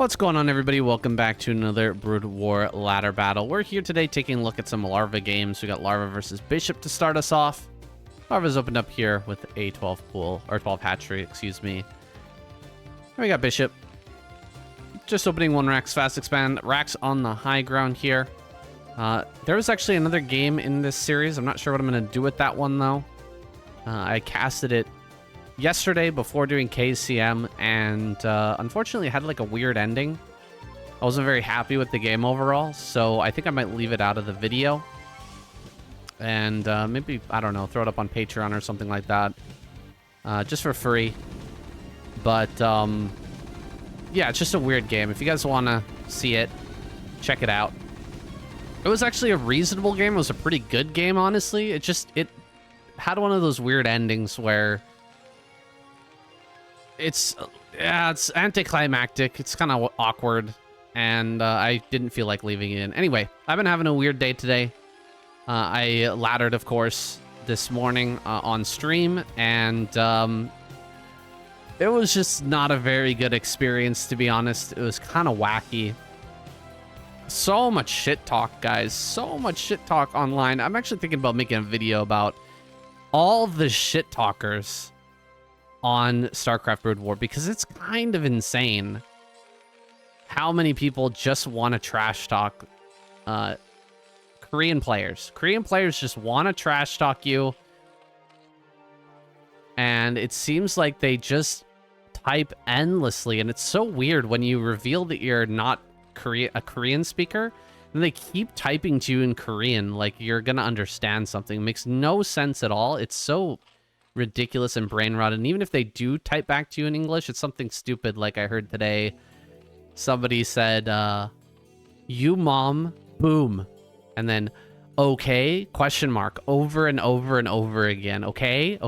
What's going on, everybody? Welcome back to another Broodwar ladder battle. We're here today taking a look at some Larva games. We got Larva versus Bishop to start us off. Larva's opened up here with a 12 pool, or 12 hatchery, excuse me. And we got Bishop. Just opening one Rax fast expand. Rax on the high ground here. There was actually another game in this series. I'm not sure what I'm going to do with that one, though. I casted it yesterday before doing KCM, and unfortunately it had like a weird ending. I wasn't very happy with the game overall, so I think I might leave it out of the video. And maybe, I don't know, throw it up on Patreon or something like that. Just for free. But, yeah, it's just a weird game. If you guys want to see it, check it out. It was actually a reasonable game. It was a pretty good game, honestly. It had one of those weird endings where it's anticlimactic. It's kind of awkward, and I didn't feel like leaving it in. Anyway, I've been having a weird day today. I laddered, of course, this morning on stream, and it was just not a very good experience, to be honest. It was kind of wacky. So much shit talk, guys. So much shit talk online. I'm actually thinking about making a video about all the shit talkers on Starcraft Broodwar, because it's kind of insane how many people just want to trash talk Korean players. Korean players just want to trash talk you, and it seems like they just type endlessly, and it's so weird when you reveal that you're not a Korean speaker, and they keep typing to you in Korean like you're gonna understand something. It makes no sense at all. It's so ridiculous and brain rot. And even if they do type back to you in English, it's something stupid. Like I heard today, somebody said, you mom, boom, and then okay, question mark, over and over and over again. Okay.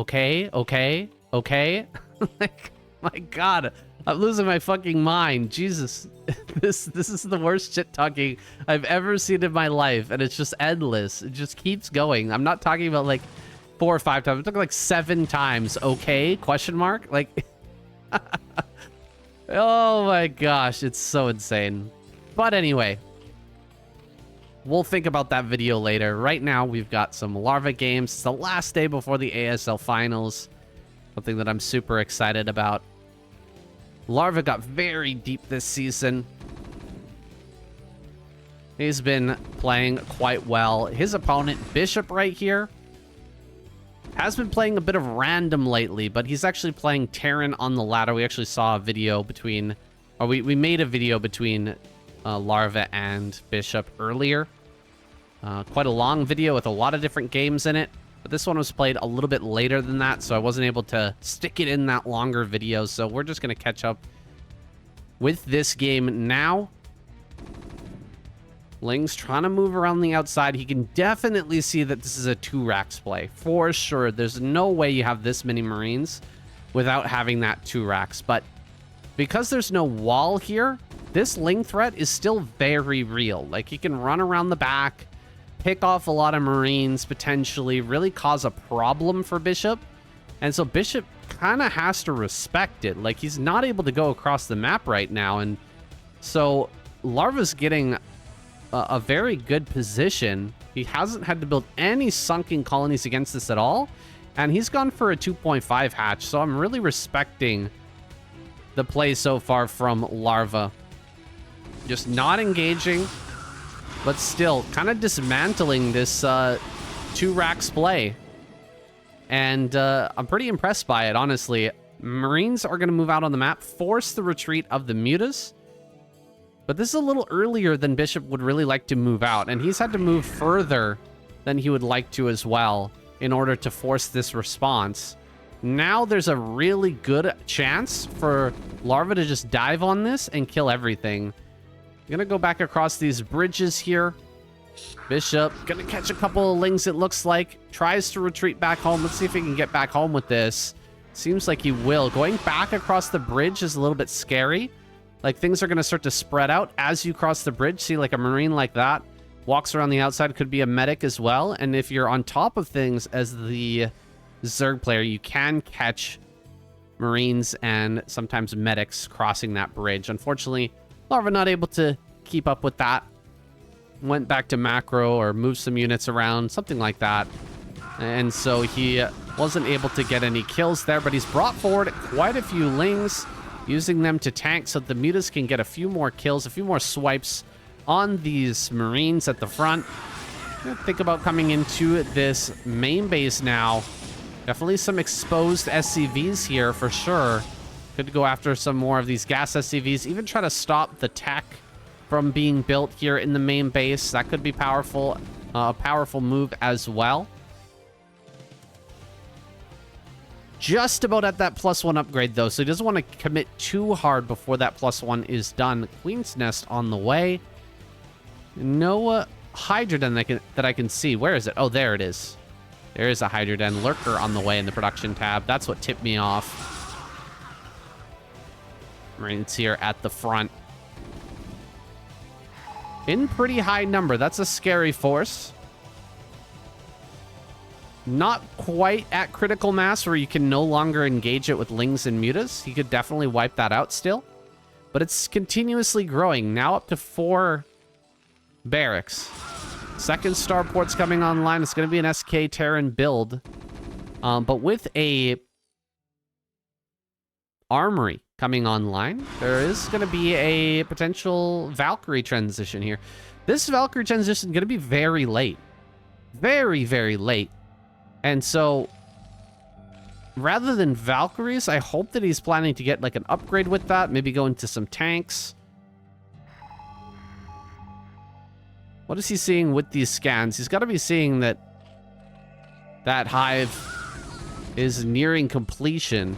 Like, my God, I'm losing my fucking mind. Jesus, this is the worst shit talking I've ever seen in my life, and it's just endless. It just keeps going. I'm not talking about like 4 or 5 times. I'm talking like 7 times. Okay, question mark. Like, oh my gosh, it's so insane. But anyway, we'll think about that video later. Right now, we've got some Larva games. It's the last day before the ASL finals. Something that I'm super excited about. Larva got very deep this season. He's been playing quite well. His opponent, Bishop, right here, has been playing a bit of random lately, but he's actually playing Terran on the ladder. We actually saw a video between, or we made a video between Larva and Bishop earlier. Quite a long video with a lot of different games in it. But this one was played a little bit later than that, so I wasn't able to stick it in that longer video. So we're just going to catch up with this game now. Ling's trying to move around the outside. He can definitely see that this is a 2 Rax play. For sure. There's no way you have this many Marines without having that 2 Rax. But because there's no wall here, this Ling threat is still very real. Like, he can run around the back, pick off a lot of Marines, potentially really cause a problem for Bishop. And so Bishop kind of has to respect it. Like, he's not able to go across the map right now. And so Larva's getting a very good position. He hasn't had to build any sunken colonies against this at all. And he's gone for a 2.5 hatch. So I'm really respecting the play so far from Larva. Just not engaging, but still kind of dismantling this 2 Rax play. And I'm pretty impressed by it, honestly. Marines are going to move out on the map, force the retreat of the Mutas. But this is a little earlier than Bishop would really like to move out. And he's had to move further than he would like to as well in order to force this response. Now there's a really good chance for Larva to just dive on this and kill everything. Gonna go back across these bridges here. Bishop gonna catch a couple of Lings, it looks like. Tries to retreat back home. Let's see if he can get back home with this. Seems like he will. Going back across the bridge is a little bit scary. Like, things are gonna start to spread out as you cross the bridge. See, like a Marine like that walks around the outside, could be a medic as well. And if you're on top of things as the Zerg player, you can catch Marines and sometimes medics crossing that bridge. Unfortunately, Larva not able to keep up with that. Went back to macro or moved some units around, something like that. And so he wasn't able to get any kills there, but he's brought forward quite a few lings, using them to tank so the mutas can get a few more kills, a few more swipes on these marines at the front. Think about coming into this main base now. Definitely some exposed SCVs here for sure. Could go after some more of these gas SCVs, even try to stop the tech from being built here in the main base. That could be powerful, a powerful move as well. Just about at that +1 upgrade though, so he doesn't want to commit too hard before that +1 is done. Queen's Nest on the way. No Hydra Den that I can see. Where is it? Oh, there it is. There is a Hydra Den lurker on the way in the production tab. That's what tipped me off. Marines here at the front. In pretty high number. That's a scary force. Not quite at critical mass where you can no longer engage it with lings and mutas. He could definitely wipe that out still. But it's continuously growing. Now up to 4 barracks. Second starport's coming online. It's going to be an SK Terran build. But with a armory coming online, there is going to be a potential Valkyrie transition here. This Valkyrie transition is going to be very late. Very, very late. And so, rather than Valkyries, I hope that he's planning to get like an upgrade with that. Maybe go into some tanks. What is he seeing with these scans? He's got to be seeing that that hive is nearing completion.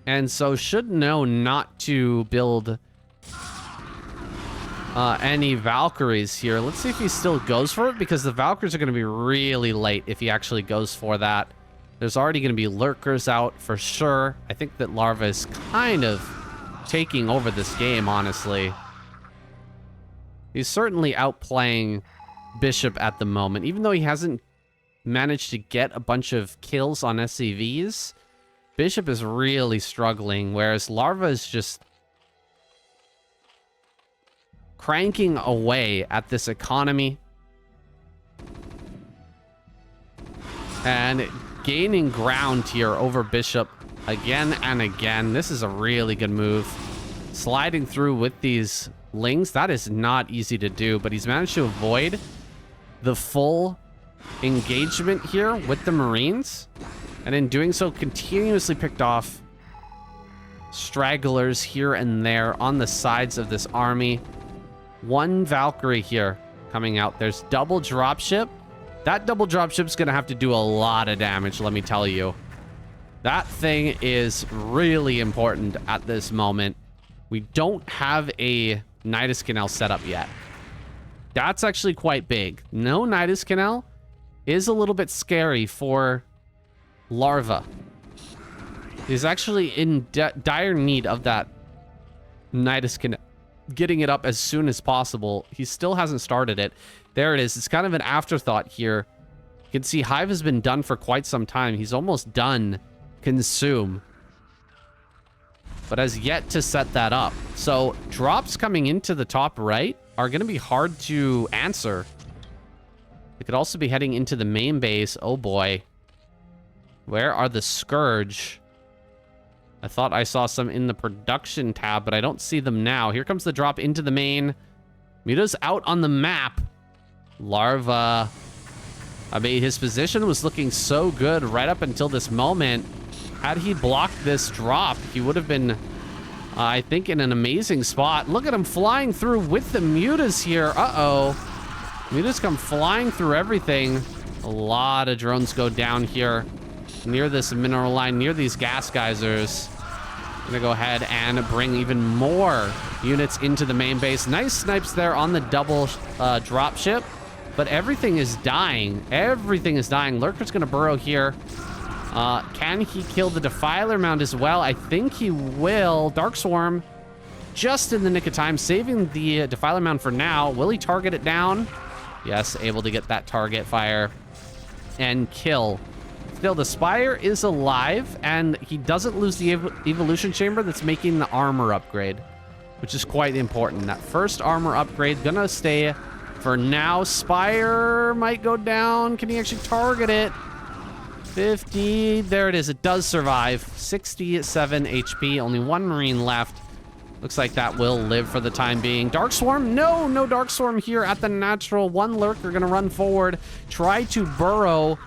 And so should know not to build any Valkyries here. Let's see if he still goes for it, because the Valkyries are going to be really late if he actually goes for that. There's already going to be lurkers out for sure. I think that Larva is kind of taking over this game, honestly. He's certainly outplaying Bishop at the moment, even though he hasn't managed to get a bunch of kills on SCVs. Bishop is really struggling, whereas Larva is just cranking away at this economy and gaining ground here over Bishop again and again. This is a really good move. Sliding through with these lings, that is not easy to do, but he's managed to avoid the full engagement here with the Marines, and in doing so continuously picked off stragglers here and there on the sides of this army. One Valkyrie here coming out. There's double dropship. That double dropship's gonna have to do a lot of damage, let me tell you. That thing is really important at this moment. We don't have a Nidus Canal set up yet. That's actually quite big. No Nidus Canal is a little bit scary for Larva. He's actually in dire need of that Nidus Canal. Getting it up as soon as possible. He still hasn't started it. There it is. It's kind of an afterthought here. You can see Hive has been done for quite some time. He's almost done Consume, but has yet to set that up. So drops coming into the top right are going to be hard to answer. They could also be heading into the main base. Oh boy. Where are the Scourge? I thought I saw some in the production tab, but I don't see them now. Here comes the drop into the main. Muta's out on the map. Larva. I mean, his position was looking so good right up until this moment. Had he blocked this drop, he would have been, I think, in an amazing spot. Look at him flying through with the mutas here. Uh-oh. Mutas come flying through everything. A lot of drones go down here near this mineral line, near these gas geysers. Gonna go ahead and bring even more units into the main base. Nice snipes there on the double drop ship, but everything is dying. Everything is dying. Lurker's gonna burrow here. Can he kill the Defiler Mound as well? I think he will. Dark Swarm just in the nick of time, saving the Defiler Mound for now. Will he target it down? Yes, able to get that target fire and kill. Still, the Spire is alive, and he doesn't lose the Evolution Chamber that's making the armor upgrade. which is quite important. That first armor upgrade gonna stay for now. Spire might go down. Can he actually target it? 50. There it is. It does survive. 67 HP. Only one Marine left. Looks like that will live for the time being. Dark Swarm? No, no Dark Swarm here at the natural. One Lurker gonna run forward, try to burrow.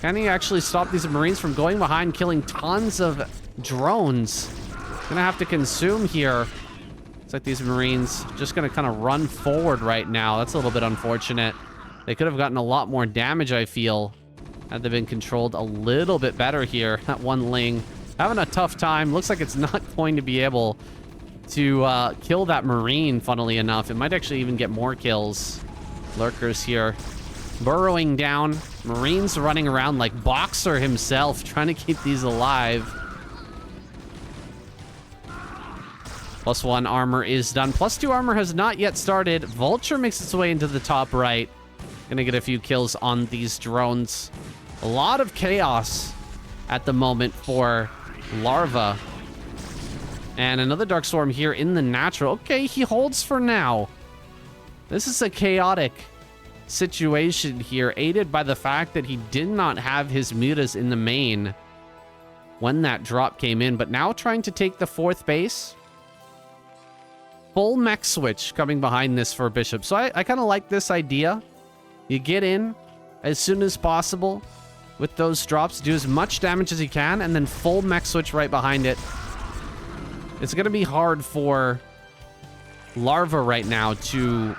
Can he actually stop these Marines from going behind, killing tons of drones? Gonna have to consume here. Looks like these Marines just gonna kind of run forward right now. That's a little bit unfortunate. They could have gotten a lot more damage, I feel, had they been controlled a little bit better here. That one Ling having a tough time. Looks like it's not going to be able to kill that Marine, funnily enough. It might actually even get more kills. Lurkers here burrowing down. Marines running around like Boxer himself, trying to keep these alive. +1 armor is done. +2 armor has not yet started. Vulture makes its way into the top right. Gonna get a few kills on these drones. A lot of chaos at the moment for Larva. And another Dark Storm here in the natural. Okay, he holds for now. This is a chaotic situation here, aided by the fact that he did not have his mutas in the main when that drop came in, but now trying to take the 4th base. Full Mechswitch coming behind this for Bishop. So I kind of like this idea. You get in as soon as possible with those drops, do as much damage as you can, and then full Mechswitch right behind it. It's going to be hard for Larva right now to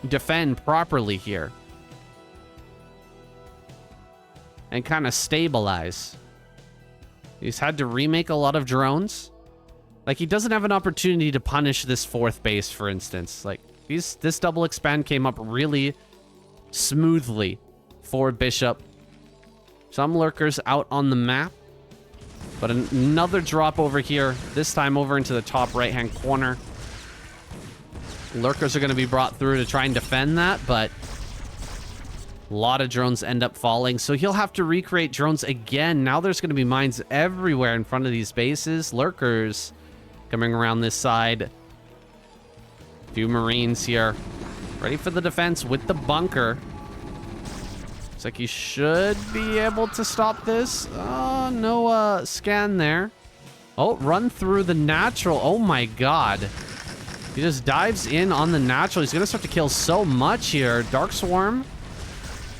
defend properly here and kind of stabilize. He's had to remake a lot of drones. Like, he doesn't have an opportunity to punish this 4th base, for instance. Like, this double expand came up really smoothly for Bishop. Some Lurkers out on the map. But another drop over here, this time over into the top right-hand corner. Lurkers are going to be brought through to try and defend that, but a lot of drones end up falling. So he'll have to recreate drones again. Now there's going to be mines everywhere in front of these bases. Lurkers coming around this side. A few Marines here. Ready for the defense with the bunker. Looks like he should be able to stop this. Oh, no scan there. Oh, run through the natural. Oh my god. He just dives in on the natural. He's going to start to kill so much here. Dark Swarm.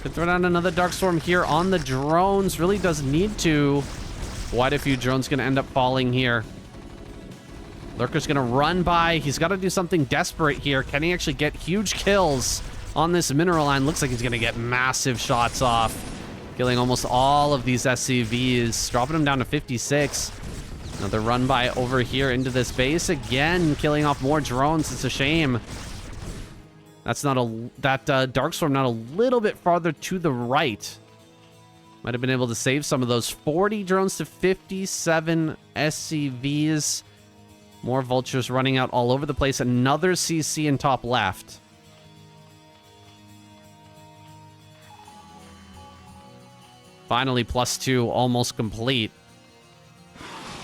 Could throw down another Dark Swarm here on the drones. Really does need to. Quite a few drones going to end up falling here. Lurker's going to run by. He's got to do something desperate here. Can he actually get huge kills on this mineral line? Looks like he's going to get massive shots off. Killing almost all of these SCVs. Dropping them down to 56. Another run by over here into this base. Again, killing off more drones. It's a shame. That's not a... That Dark Storm not a little bit farther to the right. Might have been able to save some of those. 40 drones to 57 SCVs. More vultures running out all over the place. Another CC in top left. Finally, +2, almost complete.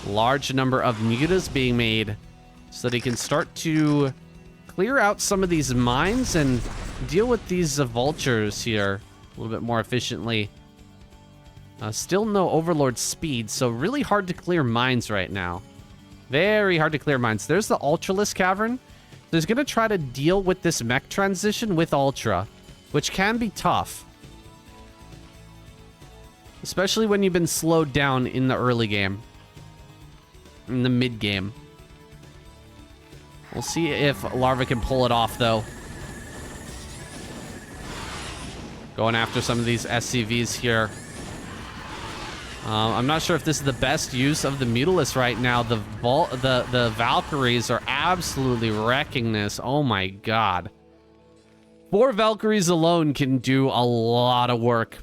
Large number of mutas being made so that he can start to clear out some of these mines and deal with these vultures here a little bit more efficiently. Still no Overlord speed, so really hard to clear mines right now. Very hard to clear mines. There's the Ultralisk Cavern. So he's going to try to deal with this mech transition with Ultra, which can be tough. Especially when you've been slowed down in the early game. In the mid game. We'll see if Larva can pull it off, though. Going after some of these SCVs here. I'm not sure if this is the best use of the Mutalisk right now. The Valkyries are absolutely wrecking this. Oh my god. 4 Valkyries alone can do a lot of work.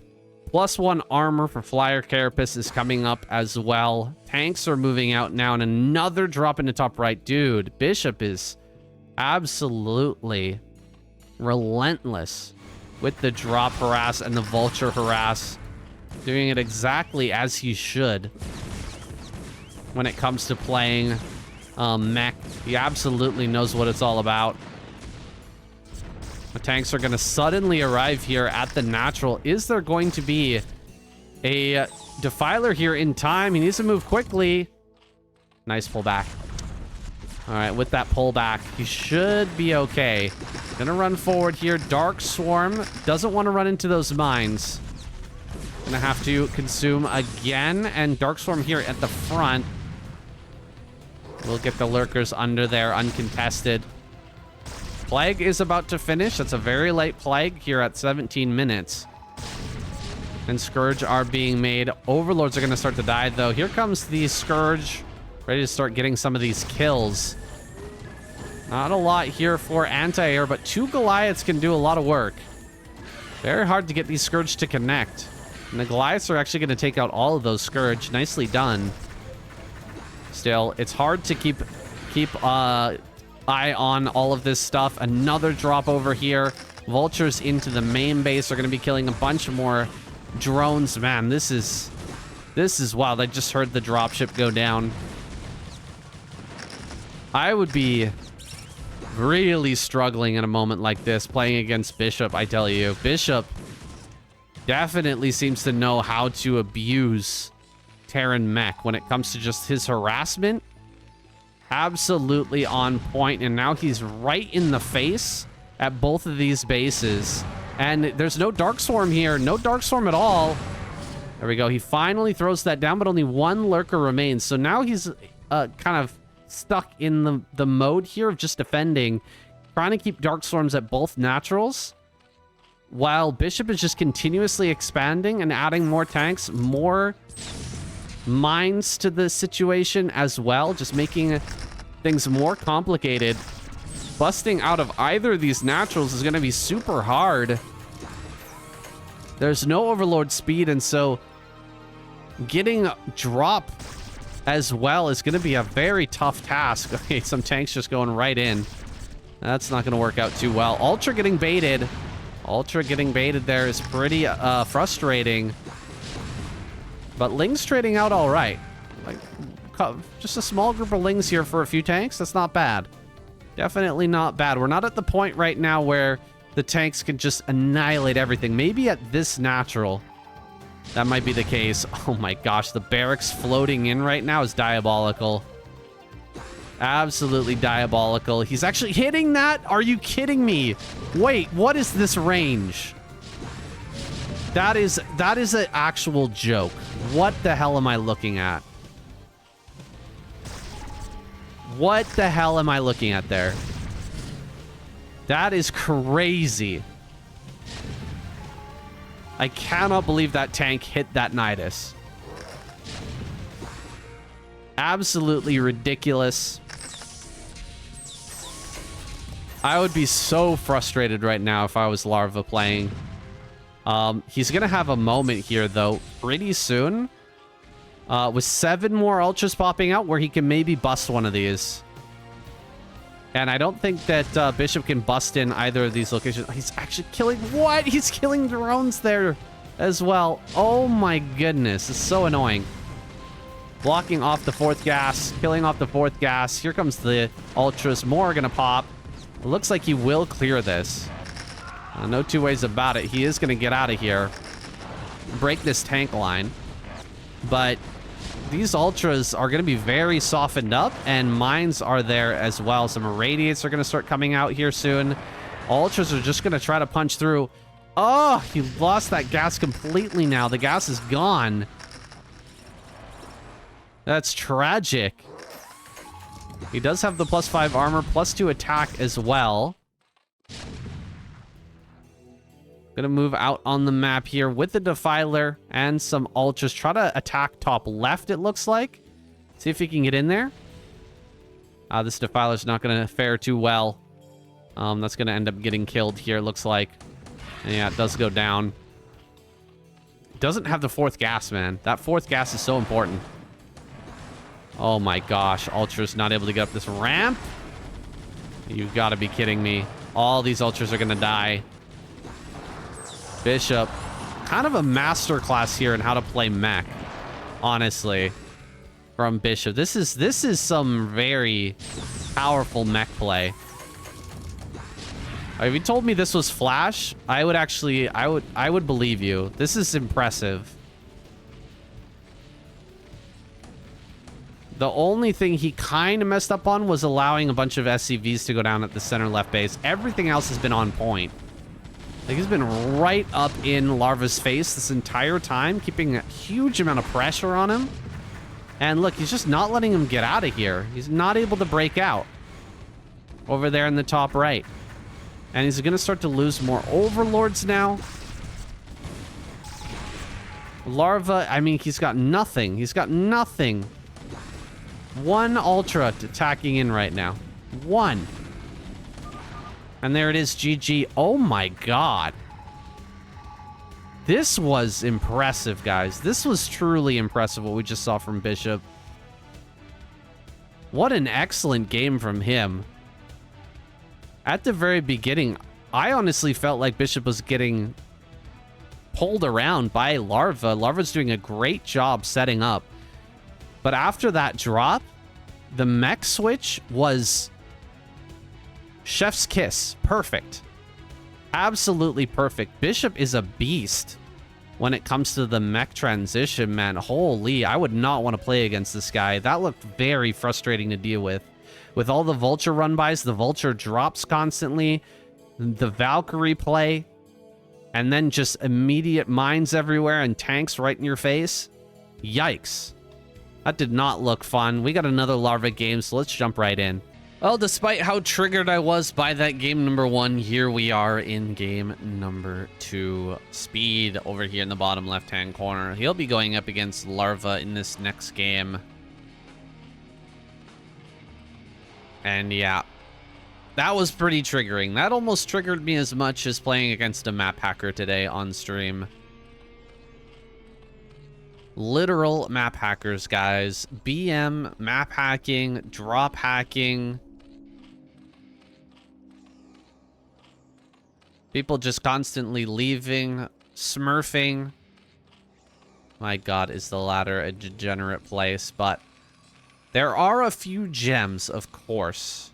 +1 armor for Flyer Carapace is coming up as well. Tanks are moving out now, and another drop into top right. Dude, Bishop is absolutely relentless with the drop harass and the vulture harass. Doing it exactly as he should. when it comes to playing mech. He absolutely knows what it's all about. The tanks are going to suddenly arrive here at the natural. Is there going to be a Defiler here in time? He needs to move quickly. Nice pullback. All right, with that pullback, he should be okay. Gonna run forward here. Dark Swarm doesn't want to run into those mines. Gonna have to consume again. And Dark Swarm here at the front. We'll get the lurkers under there uncontested. Plague is about to finish. That's a very late Plague here at 17 minutes. And Scourge are being made. Overlords are going to start to die, though. Here comes the Scourge. Ready to start getting some of these kills. Not a lot here for anti-air, but 2 Goliaths can do a lot of work. Very hard to get these Scourge to connect. And the Goliaths are actually going to take out all of those Scourge. Nicely done. Still, it's hard to keep eye on all of this stuff. Another drop over here. Vultures into the main base are going to be killing a bunch more drones. Man, this is wild. I just heard the dropship go down. I would be really struggling in a moment like this playing against Bishop, I tell you. Bishop definitely seems to know how to abuse Terran mech when it comes to just his harassment. Absolutely on point, and now he's right in the face at both of these bases. And there's no Dark Swarm here. No Dark Swarm at all. There we go. He finally throws that down, but only 1 lurker remains. So now he's kind of stuck in the mode here of just defending, trying to keep Dark Swarms at both naturals, while Bishop is just continuously expanding and adding more tanks, more mines to the situation as well, just making things more complicated. Busting out of either of these naturals is going to be super hard. There's no Overlord speed, and so getting drop as well is going to be a very tough task. Okay, some tanks just going right in. That's not going to work out too well. Ultra getting baited. Ultra getting baited there is pretty frustrating. But Ling's trading out all right. Like, just a small group of Lings here for a few tanks. That's not bad. Definitely not bad. We're not at the point right now where the tanks can just annihilate everything. Maybe at this natural, that might be the case. Oh my gosh, the barracks floating in right now is diabolical. Absolutely diabolical. He's actually hitting that? Are you kidding me? Wait, what is this range? That is an actual joke. What the hell am I looking at? What the hell am I looking at there? That is crazy. I cannot believe that tank hit that Nidus. Absolutely ridiculous. I would be so frustrated right now if I was Larva playing. He's going to have a moment here, though, pretty soon. With 7 more Ultras popping out where he can maybe bust one of these. And I don't think that Bishop can bust in either of these locations. He's actually killing... What? He's killing drones there as well. Oh my goodness. It's so annoying. Blocking off the 4th gas. Killing off the 4th gas. Here comes the Ultras. More are going to pop. It looks like he will clear this. No two ways about it. He is going to get out of here. Break this tank line. But these Ultras are going to be very softened up, and mines are there as well. Some Irradiates are going to start coming out here soon. Ultras are just going to try to punch through. Oh, he lost that gas completely now. The gas is gone. That's tragic. He does have the +5 armor, +2 attack as well. Gonna move out on the map here with the Defiler and some Ultras. Try to attack top left, it looks like. See if he can get in there. This Defiler's not gonna fare too well. That's gonna end up getting killed here, it looks like. And yeah, it does go down. Doesn't have the 4th gas, man. That 4th gas is so important. Oh my gosh, Ultra's not able to get up this ramp. You've got to be kidding me. All these Ultras are gonna die. Bishop, kind of a masterclass here in how to play mech, honestly. from Bishop. This is some very powerful mech play. If you told me this was Flash, I would believe you. This is impressive. The only thing he kind of messed up on was allowing a bunch of SCVs to go down at the center left base. Everything else has been on point. Like, he's been right up in Larva's face this entire time, keeping a huge amount of pressure on him. And look, he's just not letting him get out of here. He's not able to break out over there in the top right. And he's going to start to lose more overlords now. Larva, I mean, he's got nothing. He's got nothing. One Ultra attacking in right now. One. And there it is, GG. Oh my god. This was impressive, guys. This was truly impressive what we just saw from Bishop. What an excellent game from him. At the very beginning, I honestly felt like Bishop was getting pulled around by Larva. Larva's doing a great job setting up. But after that drop, the Mechswitch was chef's kiss. Perfect. Absolutely perfect. Bishop is a beast when it comes to the mech transition, man. Holy, I would not want to play against this guy. That looked very frustrating to deal with. With all the Vulture run-bys, the Vulture drops constantly, the Valkyrie play, and then just immediate mines everywhere and tanks right in your face. Yikes. That did not look fun. We got another Larva game, so let's jump right in. Well, despite how triggered I was by that game number 1, here we are in game number 2. Speed over here in the bottom left-hand corner. He'll be going up against Larva in this next game. And yeah, that was pretty triggering. That almost triggered me as much as playing against a map hacker today on stream. Literal map hackers, guys. BM, map hacking, drop hacking. People just constantly leaving, smurfing. My god, is the ladder a degenerate place, but there are a few gems, of course.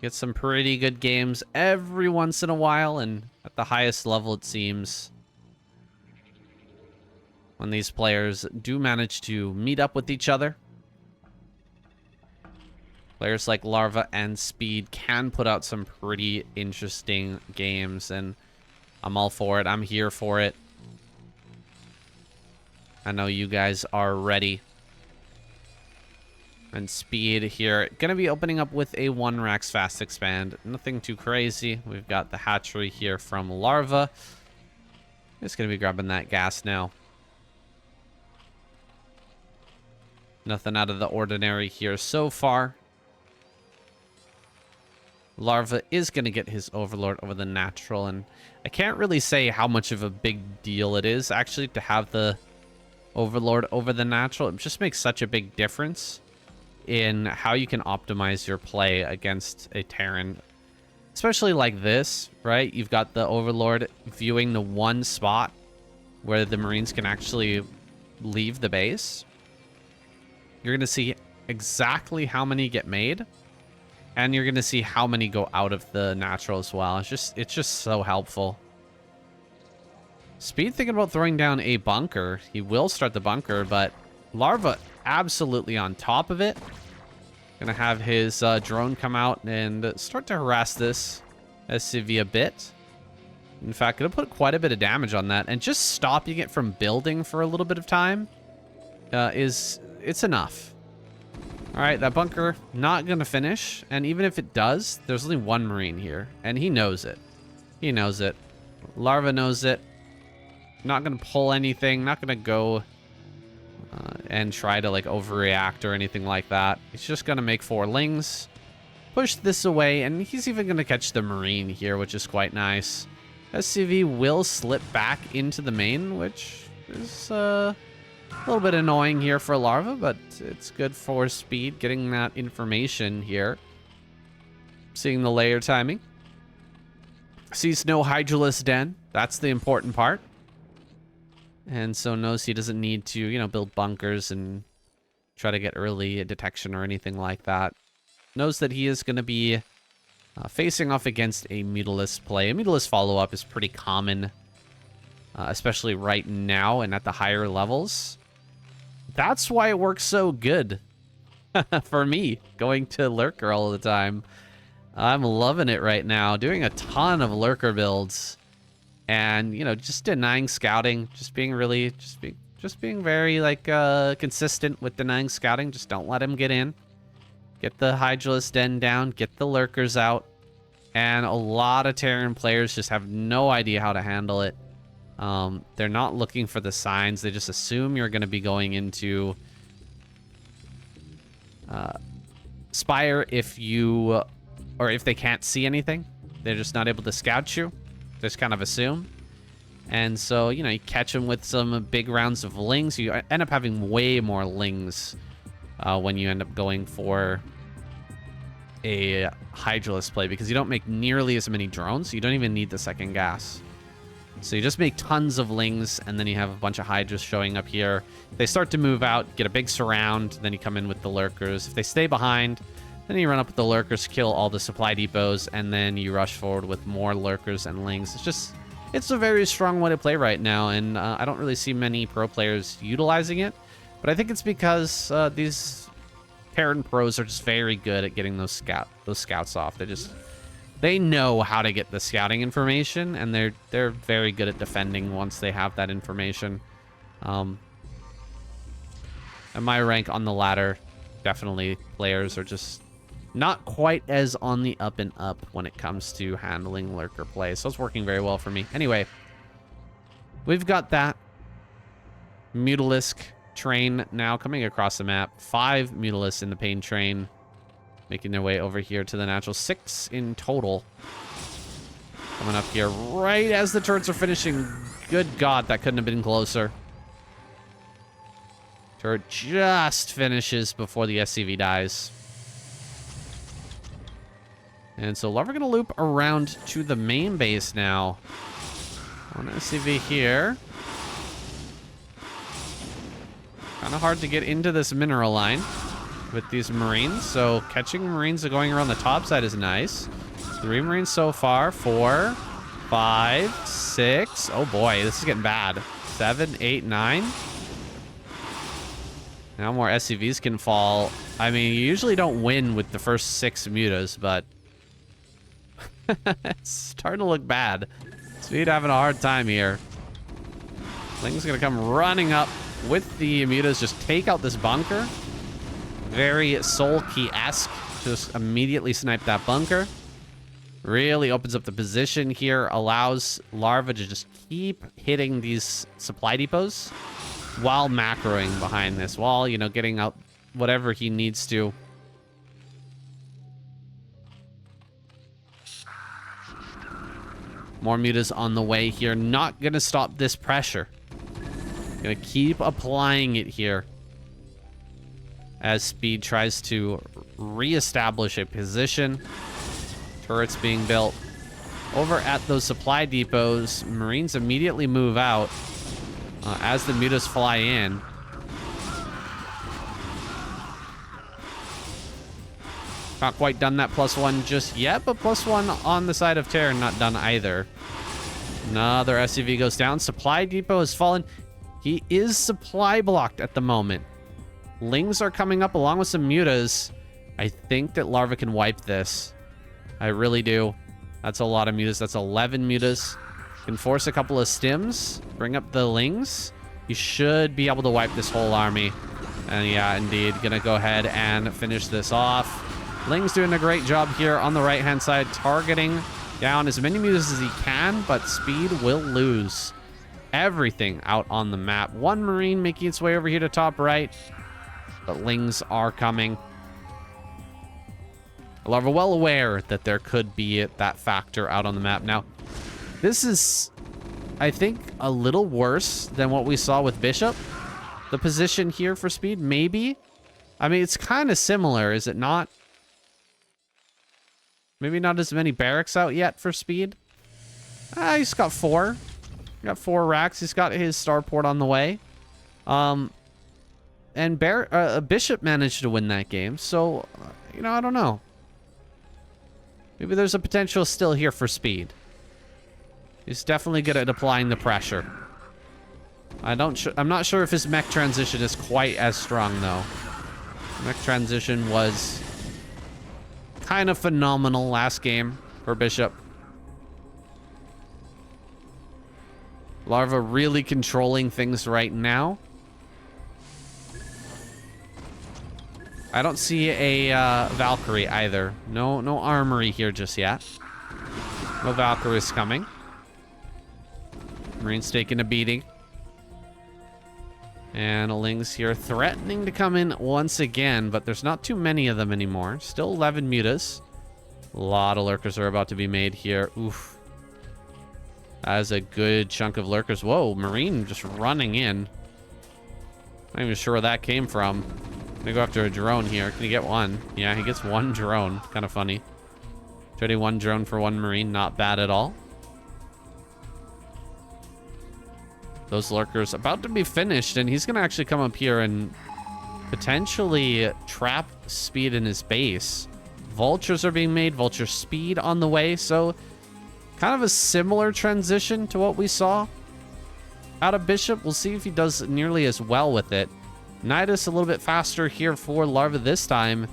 Get some pretty good games every once in a while, and at the highest level, it seems, when these players do manage to meet up with each other. Players like Larva and Speed can put out some pretty interesting games, and I'm all for it. I'm here for it. I know you guys are ready. And Speed here, gonna be opening up with a 1 Rax fast expand. Nothing too crazy. We've got the hatchery here from Larva. Just gonna be grabbing that gas now. Nothing out of the ordinary here so far. Larva is going to get his Overlord over the natural, and I can't really say how much of a big deal it is, actually, to have the Overlord over the natural. It just makes such a big difference in how you can optimize your play against a Terran. Especially like this, right? You've got the Overlord viewing the one spot where the Marines can actually leave the base. You're going to see exactly how many get made, and you're going to see how many go out of the natural as well. It's just so helpful. Speed thinking about throwing down a bunker. He will start the bunker, but Larva absolutely on top of it. Gonna have his drone come out and start to harass this SCV a bit. In fact, gonna put quite a bit of damage on that, and just stopping it from building for a little bit of time it's enough. All right, that bunker not gonna finish, and even if it does, there's only one Marine here, and he knows it. He knows it. Larva knows it. Not gonna pull anything. Not gonna go and try to like overreact or anything like that. He's just gonna make 4 lings, push this away, and he's even gonna catch the Marine here, which is quite nice. SCV will slip back into the main, which is a little bit annoying here for Larva, but it's good for Speed getting that information here. Seeing the layer timing. Sees no Hydralisk Den. That's the important part. And so knows he doesn't need to, you know, build bunkers and try to get early detection or anything like that. Knows that he is going to be facing off against a Mutalisk play. A Mutalisk follow-up is pretty common, especially right now and at the higher levels. That's why it works so good for me, going to Lurker all the time. I'm loving it right now, doing a ton of Lurker builds. And, you know, just denying scouting, just being very, like, consistent with denying scouting. Just don't let him get in. Get the Hydralisk Den down, get the Lurkers out. And a lot of Terran players just have no idea how to handle it. They're not looking for the signs. They just assume you're going to be going into Spire if they can't see anything. They're just not able to scout you. Just kind of assume. And so, you know, you catch them with some big rounds of Lings. You end up having way more Lings when you end up going for a Hydralisk play, because you don't make nearly as many drones. You don't even need the second gas. So you just make tons of Lings, and then you have a bunch of Hydras showing up here. They start to move out, get a big surround, then you come in with the Lurkers. If they stay behind, then you run up with the Lurkers, kill all the supply depots, and then you rush forward with more Lurkers and Lings. It's a very strong way to play right now, and I don't really see many pro players utilizing it. But I think it's because these Terran pros are just very good at getting those scouts off. They know how to get the scouting information, and they're very good at defending once they have that information. And my rank on the ladder, definitely players are just not quite as on the up and up when it comes to handling Lurker play. So it's working very well for me. Anyway, we've got that Mutalisk train now coming across the map. 5 Mutalisks in the Pain train, making their way over here to the natural. 6 in total. Coming up here right as the turrets are finishing. Good God, that couldn't have been closer. Turret just finishes before the SCV dies. And so Larva going to loop around to the main base now. One SCV here. Kind of hard to get into this mineral line with these Marines. So catching Marines going around the top side is nice. 3 Marines so far. 4, 5, 6. Oh boy, this is getting bad. 7, 8, 9. Now more SCVs can fall. I mean, you usually don't win with the first 6 mutas, but it's starting to look bad. Speed having a hard time here. Ling's gonna come running up with the mutas, just take out this bunker. Very Soul Key-esque. Just immediately snipe that bunker. Really opens up the position here. Allows Larva to just keep hitting these supply depots while macroing behind this. While, you know, getting out whatever he needs to. More mutas on the way here. Not going to stop this pressure. Going to keep applying it here. As Speed tries to reestablish a position. Turrets being built. Over at those supply depots, Marines immediately move out as the mutas fly in. Not quite done that +1 just yet, but +1 on the side of Terran, not done either. Another SCV goes down. Supply depot has fallen. He is supply blocked at the moment. Lings are coming up along with some mutas. I think that Larva can wipe this. I really do. That's a lot of mutas. That's 11 mutas. Can force a couple of stims. Bring up the Lings. You should be able to wipe this whole army. And yeah, indeed. Gonna go ahead and finish this off. Ling's doing a great job here on the right-hand side, targeting down as many mutas as he can, but Speed will lose everything out on the map. 1 Marine making its way over here to top right, but Lings are coming. Larva well aware that there could be that factor out on the map. Now, this is, I think, a little worse than what we saw with Bishop. The position here for Speed, maybe. I mean, it's kind of similar, is it not? Maybe not as many barracks out yet for Speed. He's got 4. Got 4 racks. He's got his starport on the way. And Bishop managed to win that game. So, you know, I don't know. Maybe there's a potential still here for Speed. He's definitely good at applying the pressure. I'm not sure if his mech transition is quite as strong, though. Mech transition was kind of phenomenal last game for Bishop. Larva really controlling things right now. I don't see a Valkyrie either. No armory here just yet. No Valkyries coming. Marine's taking a beating. And Ling's here threatening to come in once again, but there's not too many of them anymore. Still 11 mutas. A lot of lurkers are about to be made here. Oof. That is a good chunk of lurkers. Whoa, Marine just running in. Not even sure where that came from. I'm gonna go after a drone here. Can he get one? Yeah, he gets one drone. Kind of funny. Trading one drone for one Marine, not bad at all. Those lurkers about to be finished, and he's gonna actually come up here and potentially trap Speed in his base. Vultures are being made, vulture speed on the way, so kind of a similar transition to what we saw out of Bishop. We'll see if he does nearly as well with it. Nidus a little bit faster here for Larva this time.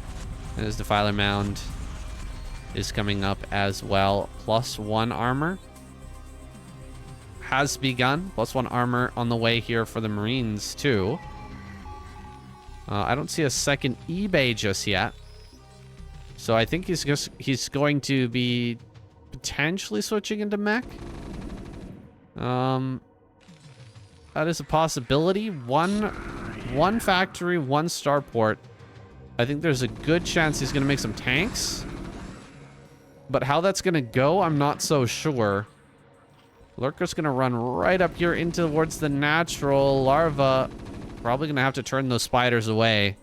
And his Defiler Mound is coming up as well. +1 armor has begun. +1 armor on the way here for the Marines too. I don't see a second eBay just yet. So I think he's going to be potentially switching into mech. That is a possibility. One factory, one starport. I think there's a good chance he's going to make some tanks. But how that's going to go, I'm not so sure. Lurker's going to run right up here in towards the natural. Larva probably going to have to turn those spiders away.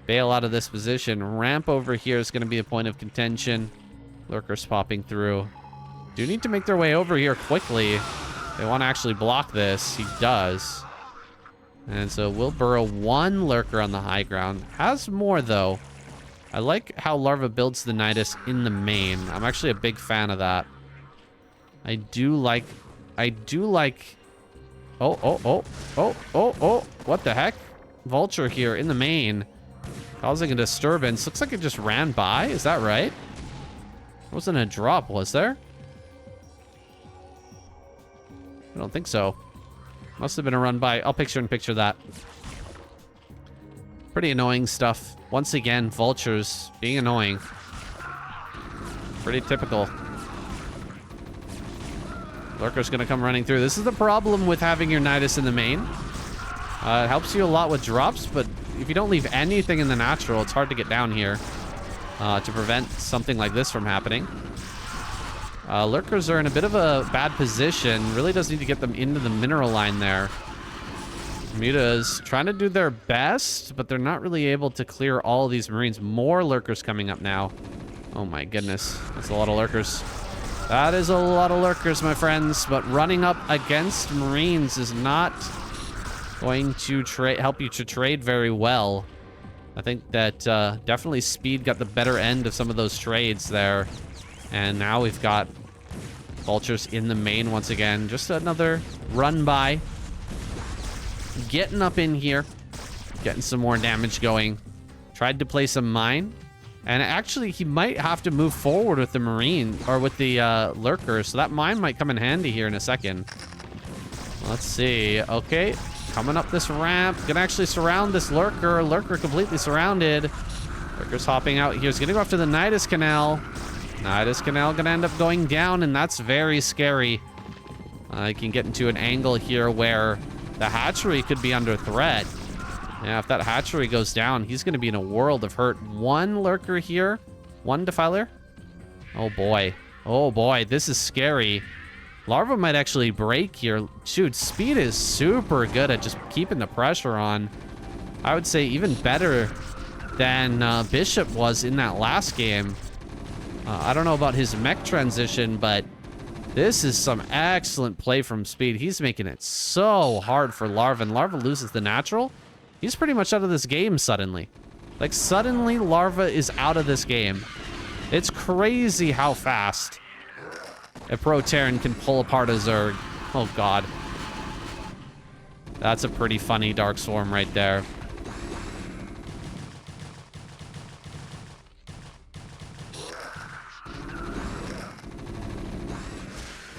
Bail out of this position. Ramp over here is going to be a point of contention. Lurkers popping through. Do need to make their way over here quickly. They want to actually block this. He does. And so we'll burrow one lurker on the high ground. Has more, though. I like how Larva builds the Nidus in the main. I'm actually a big fan of that. I do like... Oh. What the heck? Vulture here in the main. Causing a disturbance. Looks like it just ran by. Is that right? There wasn't a drop, was there? I don't think so. Must have been a run by. I'll picture that. Pretty annoying stuff. Once again, vultures being annoying. Pretty typical. Lurker's gonna come running through. This is the problem with having your Nidus in the main. It helps you a lot with drops, but if you don't leave anything in the natural, it's hard to get down here to prevent something like this from happening. Lurkers are in a bit of a bad position. Really does need to get them into the mineral line there. Muta's trying to do their best, but they're not really able to clear all of these Marines. More lurkers coming up now. Oh my goodness. That's a lot of lurkers. That is a lot of lurkers, my friends. But running up against Marines is not going to help you to trade very well. I think that definitely Speed got the better end of some of those trades there. And now we've got vultures in the main once again. Just another run by. Getting up in here. Getting some more damage going. Tried to play some mine. And actually, he might have to move forward with the Marine, or with the Lurker. So that mine might come in handy here in a second. Let's see. Okay. Coming up this ramp. Gonna actually surround this Lurker. Lurker completely surrounded. Lurker's hopping out here. He's gonna go after the Nidus Canal. Nidus Canal gonna end up going down, and that's very scary. I can get into an angle here where the hatchery could be under threat. Yeah, if that hatchery goes down, he's gonna be in a world of hurt. One lurker here, one defiler. Oh boy, this is scary. Larva might actually break here. Shoot, Speed is super good at just keeping the pressure on. I would say even better than Bishop was in that last game. I don't know about his mech transition, but this is some excellent play from Speed. He's making it so hard for Larva, and Larva loses the natural. He's pretty much out of this game suddenly. Like, suddenly Larva is out of this game. It's crazy how fast a Pro Terran can pull apart a Zerg. Oh, God. That's a pretty funny Dark Swarm right there.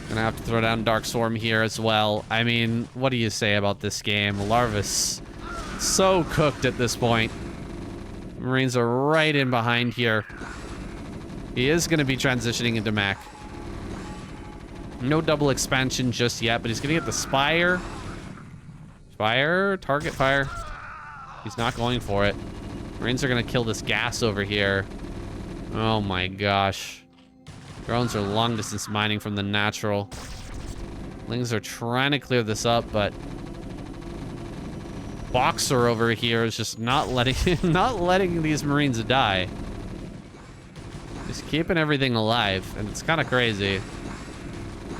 Gonna have to throw down Dark Swarm here as well. I mean, what do you say about this game? Larva's so cooked at this point. Marines are right in behind here. He is going to be transitioning into mech. No double expansion just yet, but he's going to get the Spire. Spire, target fire. He's not going for it. Marines are going to kill this gas over here. Oh my gosh. Drones are long distance mining from the natural. Lings are trying to clear this up, but Boxer over here is just not letting these Marines die. He's keeping everything alive, and it's kind of crazy.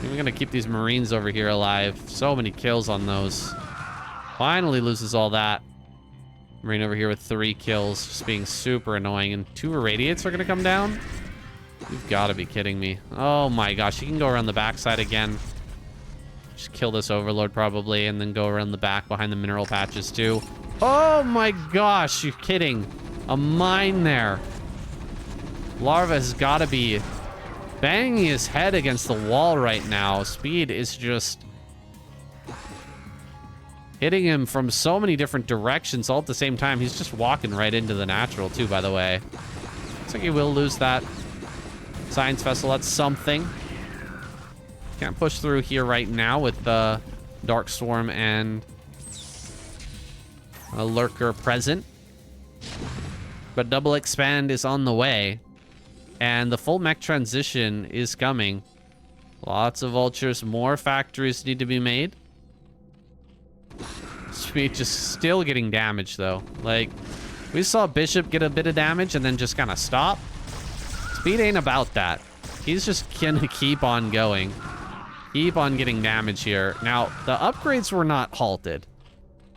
We're gonna keep these Marines over here alive. So many kills on those. Finally loses all that. Marine over here with 3 kills, just being super annoying, and 2 Irradiates are gonna come down? You've got to be kidding me. Oh my gosh, he can go around the backside again. Just kill this Overlord probably, and then go around the back behind the mineral patches too. Oh my gosh, you're kidding. A mine there. Larva has got to be banging his head against the wall right now. Speed is just hitting him from so many different directions all at the same time. He's just walking right into the natural too, by the way. Looks like he will lose that Science Vessel. That's something. Can't push through here right now with the Dark Swarm and a Lurker present. But double expand is on the way. And the full mech transition is coming. Lots of vultures. More factories need to be made. Speed just still getting damaged, though. Like, we saw Bishop get a bit of damage and then just kind of stop. Speed ain't about that. He's just gonna keep on going. Keep on getting damage here. Now, the upgrades were not halted.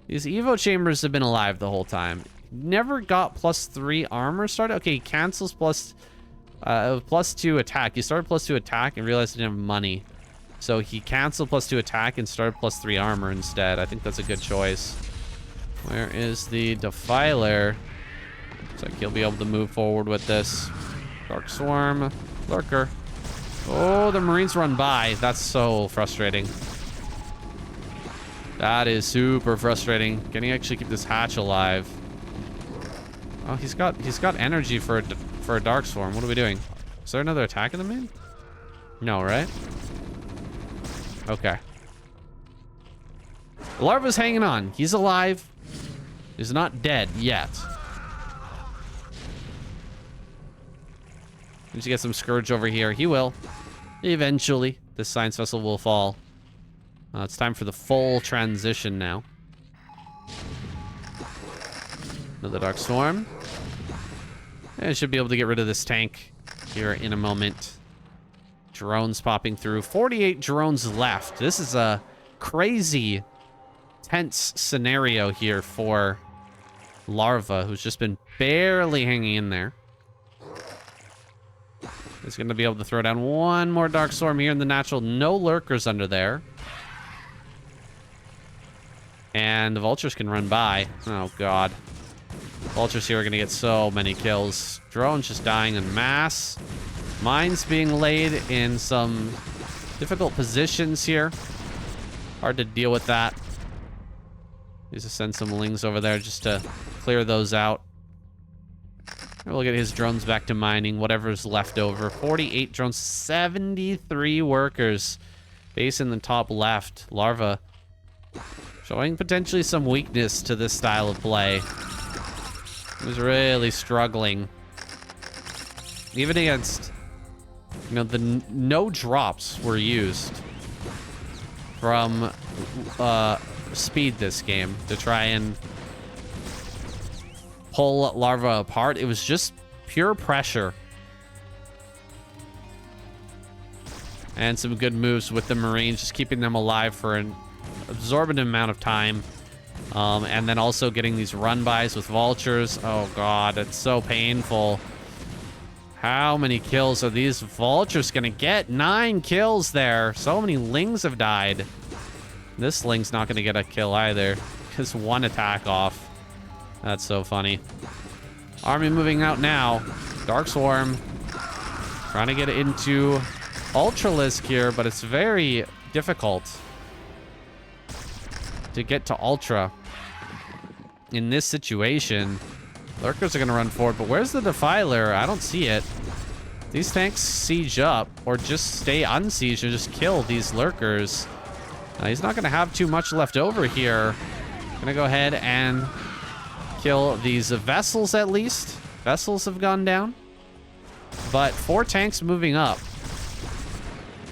These Evo chambers have been alive the whole time. Never got +3 armor started. Okay, he cancels +2 attack. He started +2 attack and realized he didn't have money. So he canceled +2 attack and started +3 armor instead. I think that's a good choice. Where is the Defiler? Looks like he'll be able to move forward with this. Dark Swarm. Lurker. Oh, the Marines run by. That's so frustrating. That is super frustrating. Can he actually keep this hatch alive? Oh, he's got energy for a Dark Swarm. What are we doing? Is there another attack in the main? No, right? Okay. Larva's hanging on. He's alive. He's not dead yet. Need to get some Scourge over here. He will. Eventually, this Science Vessel will fall. It's time for the full transition now. Another Dark Storm. I should be able to get rid of this tank here in a moment. Drones popping through. 48 drones left. This is a crazy, tense scenario here for Larva, who's just been barely hanging in there. He's going to be able to throw down one more Dark Storm here in the natural. No Lurkers under there. And the Vultures can run by. Oh, God. Vultures here are going to get so many kills. Drones just dying en masse. Mines being laid in some difficult positions here. Hard to deal with that. Needs to send some Lings over there just to clear those out. We'll get his drones back to mining, whatever's left over. 48 drones, 73 workers. Base in the top left. Larva showing potentially some weakness to this style of play. He was really struggling. Even against, you know, the no drops were used from Speed this game to try and pull Larva apart. It was just pure pressure. And some good moves with the Marines, just keeping them alive for an absorbent amount of time. And then also getting these run-bys with vultures. Oh, God, it's so painful. How many kills are these vultures going to get? 9 kills there. So many lings have died. This ling's not going to get a kill either. Just 1 attack off. That's so funny. Army moving out now. Dark Swarm. Trying to get into Ultralisk here, but it's very difficult to get to Ultra. In this situation, Lurkers are going to run forward, but where's the Defiler? I don't see it. These tanks siege up, or just stay unsieged and just kill these Lurkers. He's not going to have too much left over here. Going to go ahead and kill these vessels at least. Vessels have gone down. But 4 tanks moving up.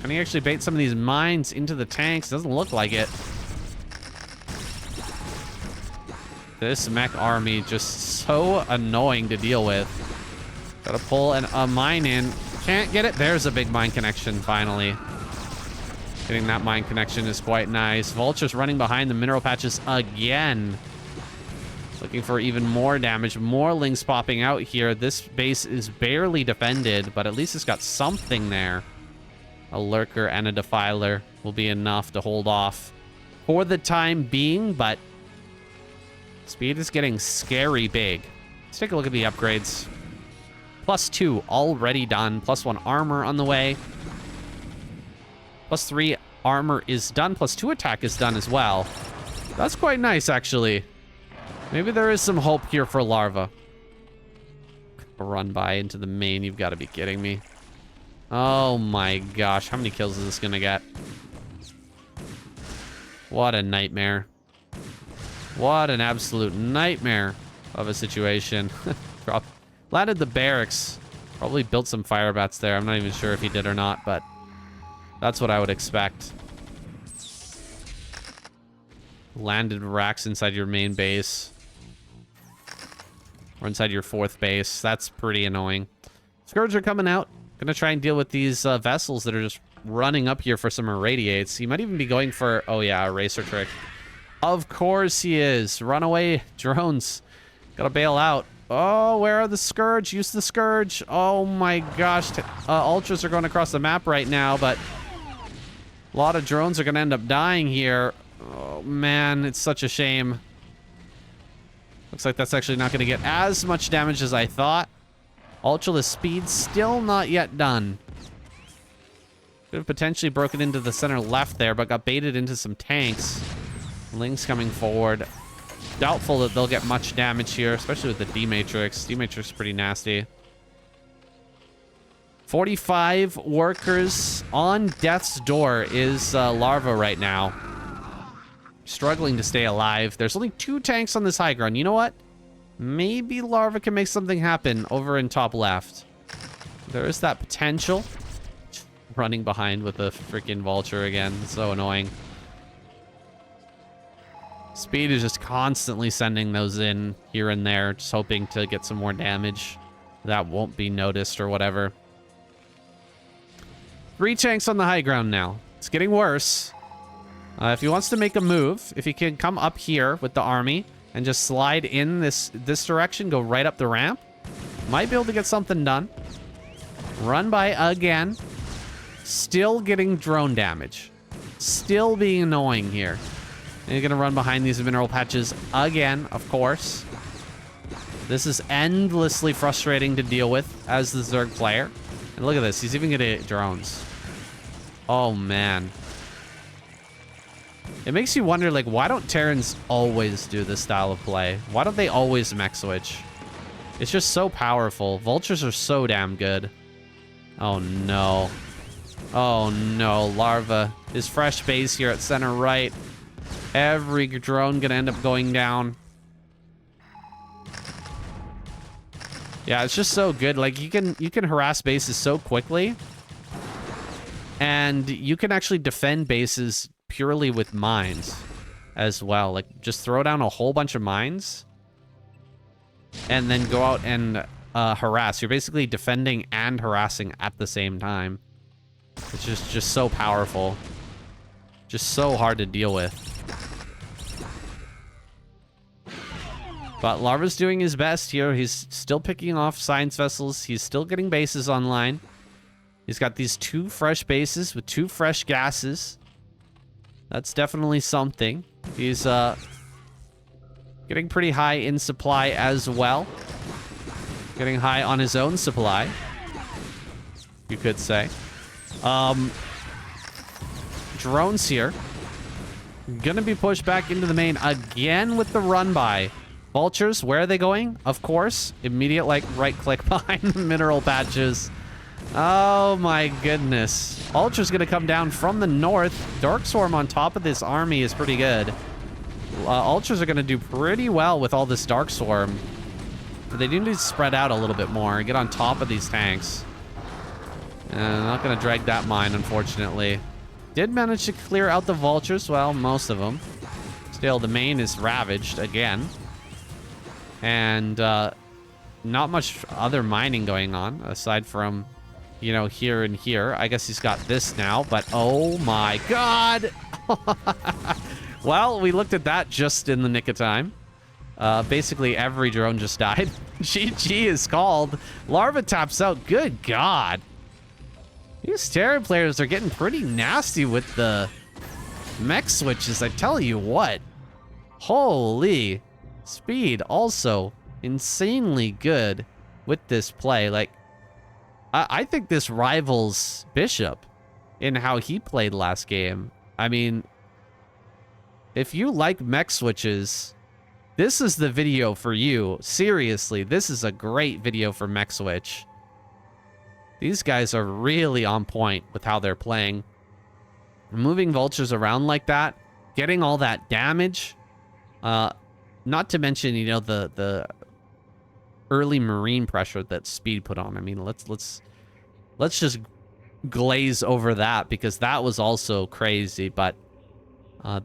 Can he actually bait some of these mines into the tanks? Doesn't look like it. This mech army just so annoying to deal with. Gotta pull a mine in. Can't get it. There's a big mine connection finally. Getting that mine connection is quite nice. Vultures running behind the mineral patches again. Looking for even more damage. More lings popping out here. This base is barely defended, but at least it's got something there. A lurker and a defiler will be enough to hold off for the time being, but speed is getting scary big. Let's take a look at the upgrades. +2 already done. +1 armor on the way. +3 armor is done. +2 attack is done as well. That's quite nice, actually. Maybe there is some hope here for Larva. Run by into the main. You've got to be kidding me. Oh my gosh. How many kills is this going to get? What a nightmare. What an absolute nightmare of a situation. Landed the barracks. Probably built some fire bats there. I'm not even sure if he did or not, but that's what I would expect. Landed racks inside your main base. Or inside your 4th base. That's pretty annoying. Scourge are coming out. Gonna try and deal with these vessels that are just running up here for some irradiates. He might even be going for, oh yeah, a racer trick. Of course he is. Runaway drones. Gotta bail out. Oh, where are the Scourge? Use the Scourge. Oh my gosh. Ultras are going across the map right now, but a lot of drones are gonna end up dying here. Oh man, it's such a shame. Looks like that's actually not going to get as much damage as I thought. Ultralisk speed still not yet done. Could have potentially broken into the center left there, but got baited into some tanks. Lings coming forward. Doubtful that they'll get much damage here, especially with the D-Matrix. D-Matrix is pretty nasty. 45 workers on death's door is Larva right now. Struggling to stay alive. There's only 2 tanks on this high ground. You know what? Maybe Larva can make something happen over in top left. There is that potential. Running behind with a freaking vulture again. So annoying. Speed is just constantly sending those in here and there, just hoping to get some more damage that won't be noticed or whatever. 3 tanks on the high ground now. It's getting worse. If he wants to make a move, if he can come up here with the army and just slide in this direction, go right up the ramp, might be able to get something done. Run by again. Still getting drone damage. Still being annoying here. And you're going to run behind these mineral patches again, of course. This is endlessly frustrating to deal with as the Zerg player. And look at this. He's even getting drones. Oh, man. It makes you wonder, like, why don't Terrans always do this style of play? Why don't they always Mechswitch? It's just so powerful. Vultures are so damn good. Oh, no. Oh, no. Larva. His fresh base here at center right. Every drone gonna end up going down. Yeah, it's just so good. Like, you can harass bases so quickly. And you can actually defend bases purely with mines as well. Like, just throw down a whole bunch of mines and then go out and harass. You're basically defending and harassing at the same time. It's just so powerful. Just so hard to deal with. But Larva's doing his best here. He's still picking off science vessels. He's still getting bases online. He's got these 2 fresh bases with 2 fresh gases. That's definitely something. He's getting pretty high in supply as well. Getting high on his own supply, you could say. Drones here. Gonna be pushed back into the main again with the run by. Vultures, where are they going? Of course, immediate like right click behind the mineral patches. Oh my goodness. Ultra's gonna come down from the north. Dark Swarm on top of this army is pretty good. Ultras are gonna do pretty well with all this Dark Swarm. But they do need to spread out a little bit more and get on top of these tanks. Not gonna drag that mine, unfortunately. Did manage to clear out the vultures. Well, most of them. Still, the main is ravaged again. And not much other mining going on, aside from, you know, here and here. I guess he's got this now, but oh my god! Well, we looked at that just in the nick of time. Basically, every drone just died. GG is called. Larva taps out. Good god. These Terran players are getting pretty nasty with the Mechswitches, I tell you what. Holy. Speed also insanely good with this play. Like, I think this rivals Bishop in how he played last game. I mean, if you like Mechswitches, this is the video for you. Seriously, this is a great video for Mechswitch. These guys are really on point with how they're playing. Moving vultures around like that, getting all that damage. Not to mention, you know, the early marine pressure that Speed put on. I mean, let's just glaze over that because that was also crazy. But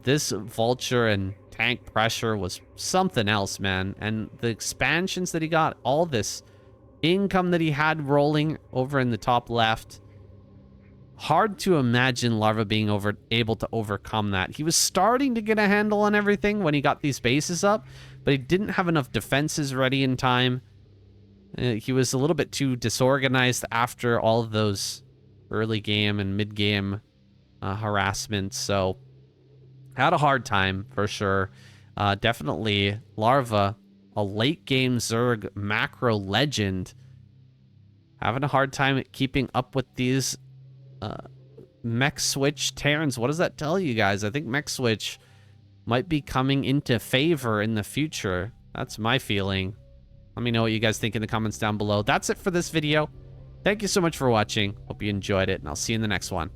this vulture and tank pressure was something else, man. And the expansions that he got, all this income that he had rolling over in the top left. Hard to imagine Larva being able to overcome that. He was starting to get a handle on everything when he got these bases up, but he didn't have enough defenses ready in time. He was a little bit too disorganized after all of those early game and mid game harassments. So had a hard time for sure. Definitely Larva, a late game Zerg macro legend, having a hard time keeping up with these Mechswitch Terrans. What does that tell you guys? I think Mechswitch might be coming into favor in the future. That's my feeling. Let me know what you guys think in the comments down below. That's it for this video. Thank you so much for watching. Hope you enjoyed it, and I'll see you in the next one.